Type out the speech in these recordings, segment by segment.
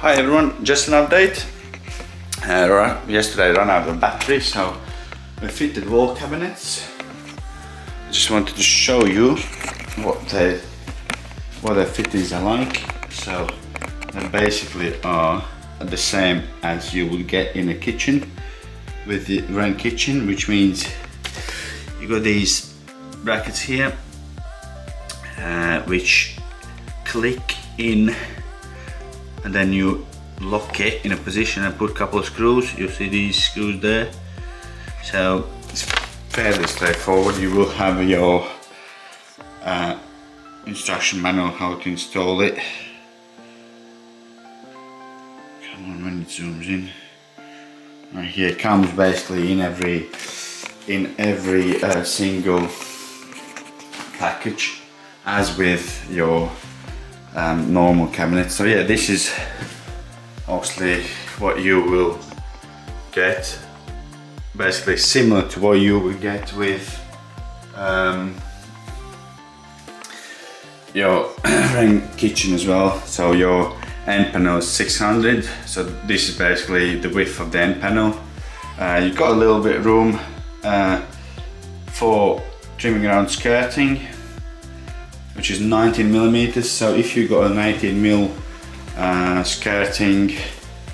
Hi everyone, just an update. Yesterday I ran out of battery, so we fitted wall cabinets. I just wanted to show you what the fittings are like. So they basically are the same as you would get in a kitchen with the Wren kitchen, which means you got these brackets here which click in, and then you lock it in a position and put a couple of screws. You see these screws there, so it's fairly straightforward. You will have your instruction manual how to install it. Come on, when it zooms in. Right here, it comes basically in every single package, as with your normal cabinet. So yeah, this is obviously what you will get, basically similar to what you will get with your Wren kitchen as well. So your end panel is 600, so this is basically the width of the end panel. You've got a little bit of room for trimming around skirting, which is 19 millimeters. So if you got an 18 mil skirting,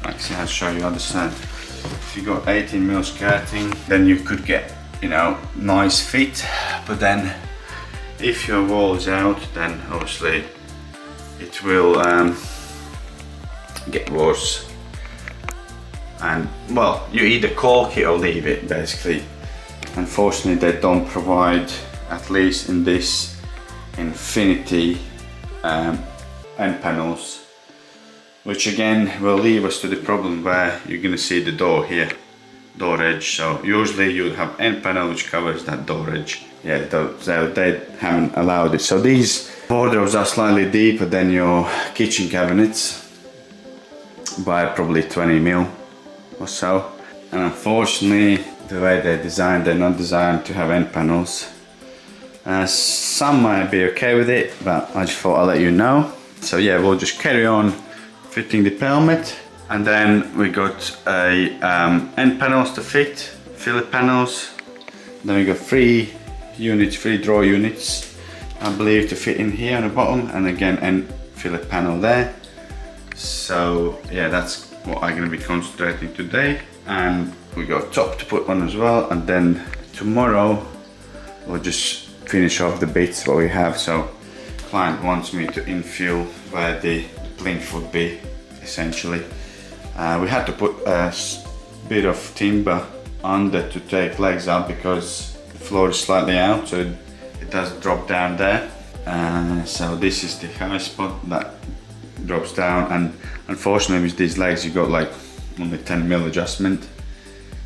actually I'll show you the other side. If you got 18 mil skirting, then you could get, you know, nice fit. But then if your wall is out, then obviously it will get worse. And well, you either caulk it or leave it basically. Unfortunately, they don't provide, at least in this Infinity end panels, which again will lead us to the problem where you're going to see the door here, door edge. So usually you'll have end panel which covers that door edge. Yeah, they haven't allowed it. So these wardrobes are slightly deeper than your kitchen cabinets by probably 20 mil or so. And unfortunately, the way they're designed, they're not designed to have end panels. Some might be okay with it, but I just thought I'll let you know. So yeah, we'll just carry on fitting the pelmet, and then we got a end panels to fit, fillet panels. Then we got three drawer units, I believe, to fit in here on the bottom, and again end fillet panel there. So yeah, that's what I'm going to be concentrating today. And we got top to put on as well, and then tomorrow we'll just finish off the bits what we have. So client wants me to infill where the plinth would be, essentially. We had to put a bit of timber under to take legs up because the floor is slightly out, so it does drop down there. So this is the high spot that drops down, and unfortunately with these legs you got like only 10 mil adjustment,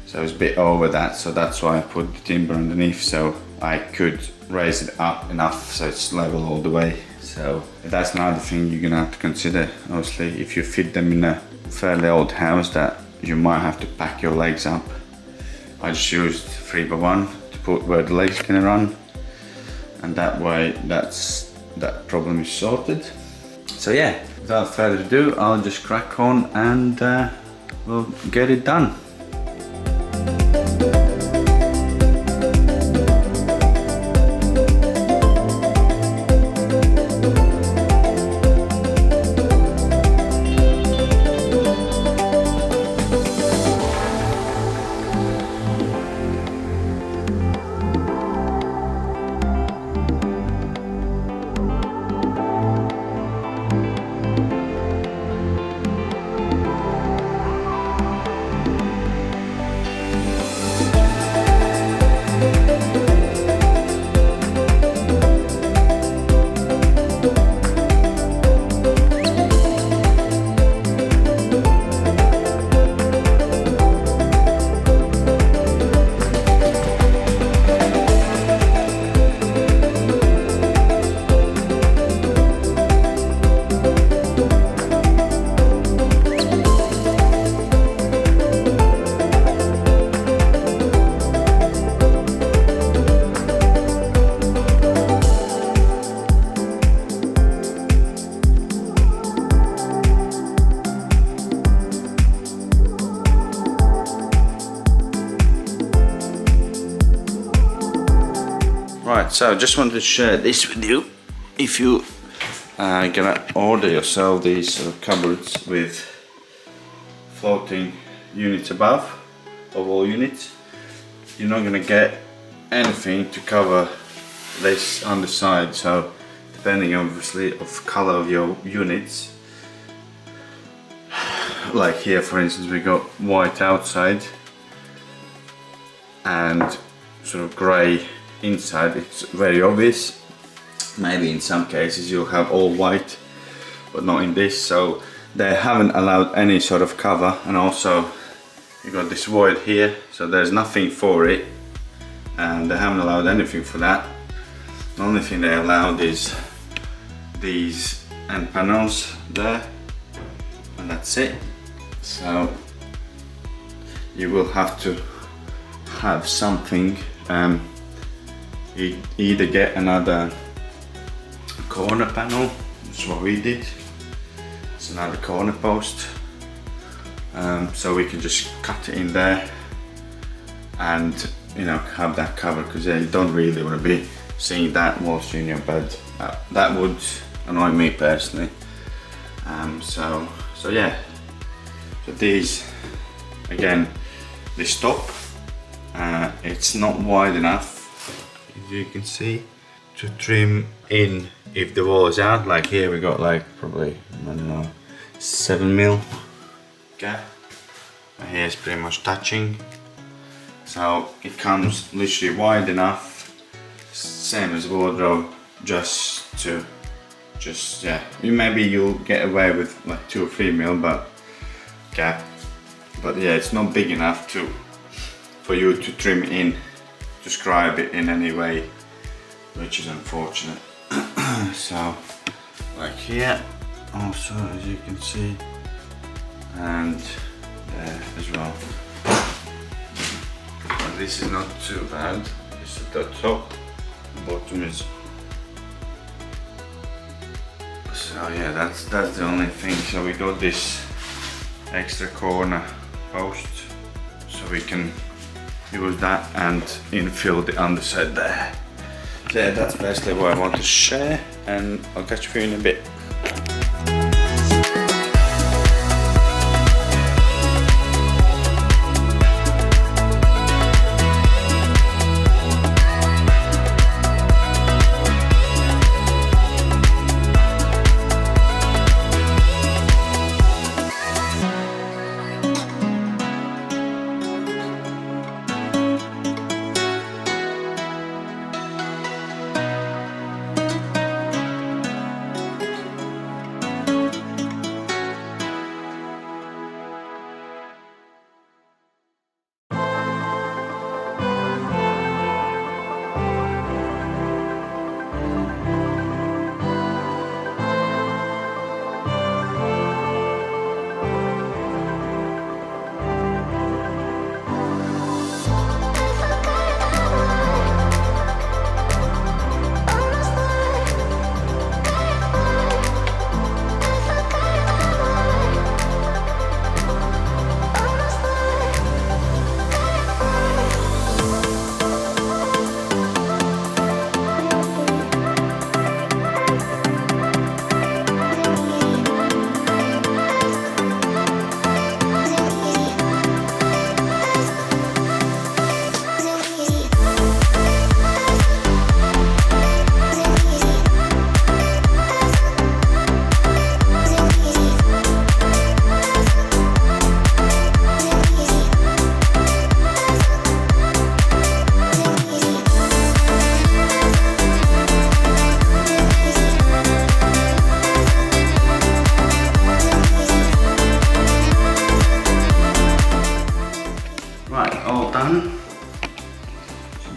so it's a bit over that. So that's why I put the timber underneath, so I could raise it up enough so it's level all the way. So that's another thing you're gonna have to consider. Obviously, if you fit them in a fairly old house, that you might have to pack your legs up. I just used 3x1 to put where the legs can run, and that way that problem is sorted. So yeah, without further ado, I'll just crack on and we'll get it done. So just wanted to share this with you. If you gonna order yourself these sort of cupboards with floating units above of all units, you're not gonna get anything to cover this underside. So depending obviously of color of your units, like here for instance we got white outside and sort of grey inside, it's very obvious. Maybe in some cases you'll have all white, but not in this. So they haven't allowed any sort of cover, and also you got this void here, so there's nothing for it, and they haven't allowed anything for that. The only thing they allowed is these end panels there, and that's it. So you will have to have something, either get another corner panel, that's what we did. It's another corner post, so we can just cut it in there and, you know, have that covered, because you don't really want to be seeing that whilst you're in your bed. That would annoy me personally. So yeah, so these, again, this top, it's not wide enough, as you can see, to trim in if the wall is out. Like here we got like probably, I don't know, 7mm gap, and here's pretty much touching, so it comes literally wide enough, same as wardrobe, yeah, maybe you'll get away with like 2 or 3mm but gap, but yeah, it's not big enough for you to trim in, to scribe it in any way, which is unfortunate. So like here also, as you can see, and there as well. But this is not too bad. This is the top, the bottom is. So yeah, that's the only thing. So we got this extra corner post, so we can use that and infill the underside there. Yeah, that's basically what I want to share, and I'll catch you in a bit.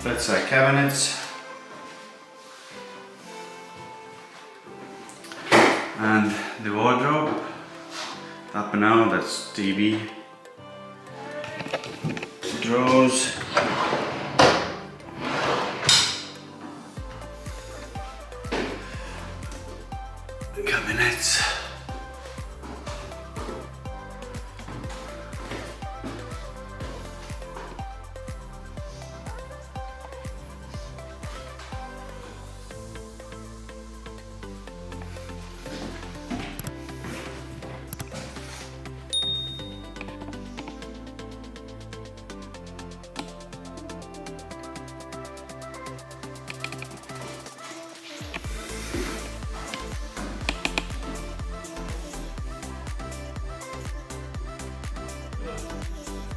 Bedside cabinets, and the wardrobe. Up and now, that's TV, drawers, cabinets,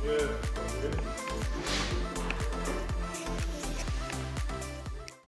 Yeah.